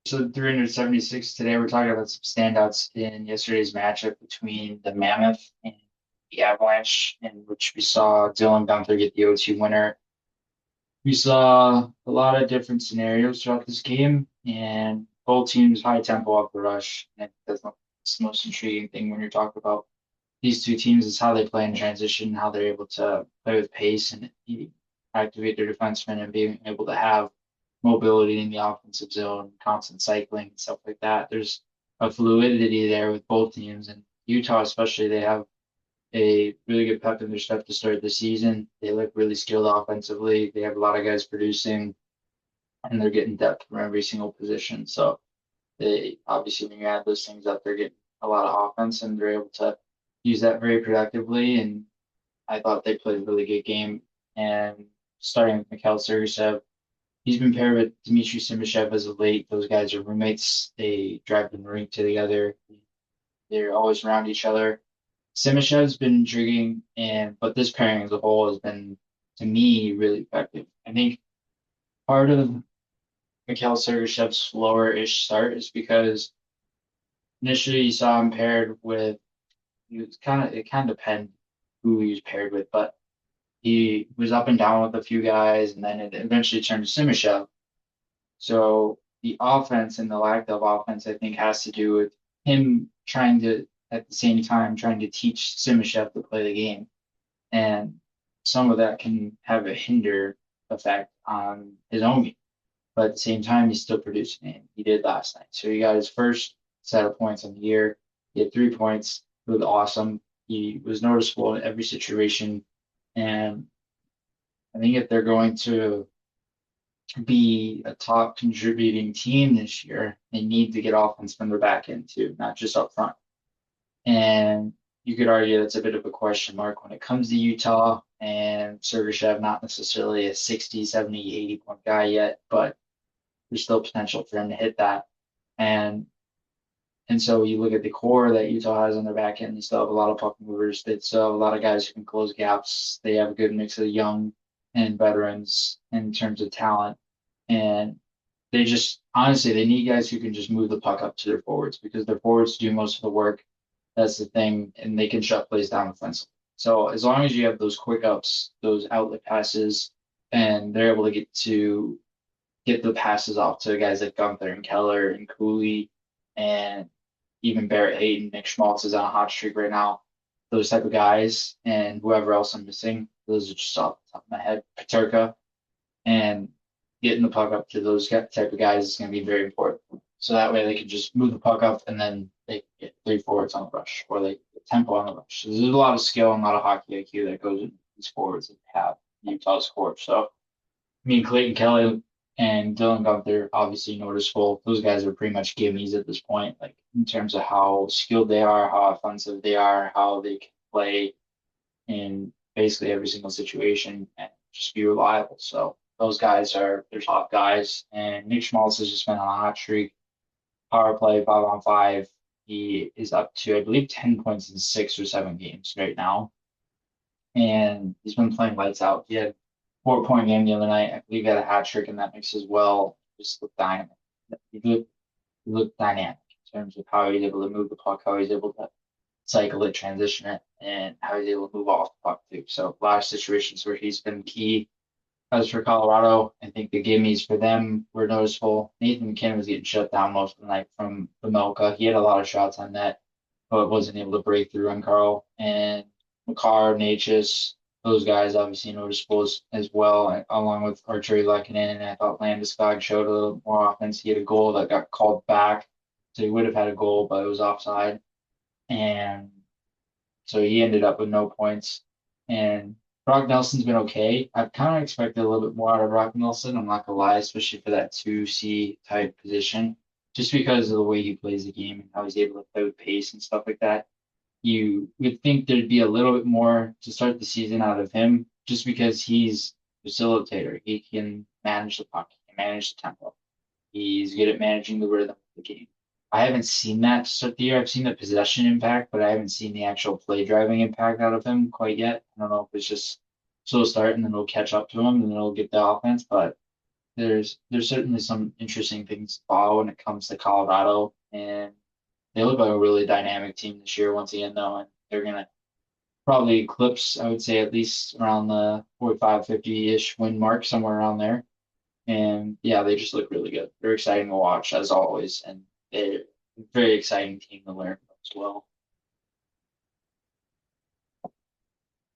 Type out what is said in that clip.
So 376 today. We're talking about some standouts in yesterday's matchup between the Mammoth and the Avalanche, in which we saw Dylan Gunther get the OT winner. We saw a lot of different scenarios throughout this game, and both teams high tempo off the rush. And that's the most intriguing thing when you're talking about these two teams is how they play in transition, how they're able to play with pace and activate their defensemen and being able to have mobility in the offensive zone, constant cycling and stuff like that. There's a fluidity there with both teams, and Utah especially, they have a really good pep in their step to start the season. They look really skilled offensively. They have a lot of guys producing, and they're getting depth from every single position. So they obviously, when you add those things up, they're getting a lot of offense, and they're able to use that very productively. And I thought they played a really good game. And starting with Mikhail Sergachev, he's been paired with Dmitry Simashev as of late. Those guys are roommates. They drive the rink together. They're always around each other. Simashev's been intriguing, and but this pairing as a whole has been, to me, really effective. I think part of Mikhail Sergachev's slower-ish start is because initially you saw him paired with, he was it kind of depends who he was paired with, but he was up and down with a few guys, and then it eventually turned to Simashev. So the offense and the lack of offense, I think, has to do with him trying to, at the same time, trying to teach Simashev to play the game. And some of that can have a hinder effect on his own game. But at the same time, he's still producing it. He did last night. So he got his first set of points on the year. He had 3 points. It was awesome. He was noticeable in every situation. And I think if they're going to be a top contributing team this year, they need to get offense from their back end too, not just up front. And you could argue that's a bit of a question mark when it comes to Utah and Sergachev, not necessarily a 60, 70, 80 point guy yet, but there's still potential for him to hit that. And and so you look at the core that Utah has on their back end, they still have a lot of puck movers. They still have a lot of guys who can close gaps. They have a good mix of young and veterans in terms of talent. And they just honestly they need guys who can just move the puck up to their forwards because their forwards do most of the work. That's the thing, and they can shut plays down offensively. So as long as you have those quick ups, those outlet passes, and they're able to get the passes off to guys like Gunther and Keller and Cooley and even Barrett Hayton, Nick Schmaltz is on a hot streak right now. Those type of guys and whoever else I'm missing, those are just off the top of my head. Paterka and getting the puck up to those type of guys is going to be very important. So that way they can just move the puck up and then they can get three forwards on the rush or they get tempo on the rush. So there's a lot of skill and a lot of hockey IQ that goes into these forwards that have Utah's core. So me and Clayton Kelly and Dylan Gunther obviously noticeable. Those guys are pretty much gimmies at this point, like in terms of how skilled they are, how offensive they are, how they can play in basically every single situation and just be reliable. So those guys are their top guys. And Nick Schmaltz has just been on a hot streak. Power play, 5 on 5. He is up to, I believe, 10 points in 6 or 7 games right now. And he's been playing lights out. He had 4 point game the other night. I believe he had a hat trick in that mix as well. Just looked dynamic. He looked dynamic in terms of how he's able to move the puck, how he's able to cycle it, transition it, and how he's able to move off the puck too. So a lot of situations where he's been key. As for Colorado, I think the gimmies for them were noticeable. Nathan McKinnon was getting shut down most of the night from Pamelka. He had a lot of shots on net, but wasn't able to break through on Carl. And McCarr, Natchez, those guys obviously noticeable as well, along with Archery Lehkonen. And I thought Landeskog showed a little more offense. He had a goal that got called back. So he would have had a goal, but it was offside. And so he ended up with no points. And Brock Nelson's been okay. I've kind of expected a little bit more out of Brock Nelson. I'm not gonna lie, especially for that 2C type position, just because of the way he plays the game and how he's able to play with pace and stuff like that. You would think there'd be a little bit more to start the season out of him, just because he's a facilitator. He can manage the puck, he can manage the tempo. He's good at managing the rhythm of the game. I haven't seen that to start the year. I've seen the possession impact, but I haven't seen the actual play driving impact out of him quite yet. I don't know if it's just slow start and then it'll catch up to him and then it'll get the offense. But there's certainly some interesting things to follow when it comes to Colorado, and they look like a really dynamic team this year once again, though, and they're gonna probably eclipse, I would say, at least around the 45, 50-ish win mark, somewhere around there. And yeah, they just look really good. They're exciting to watch as always, and they're a very exciting team to learn from as well.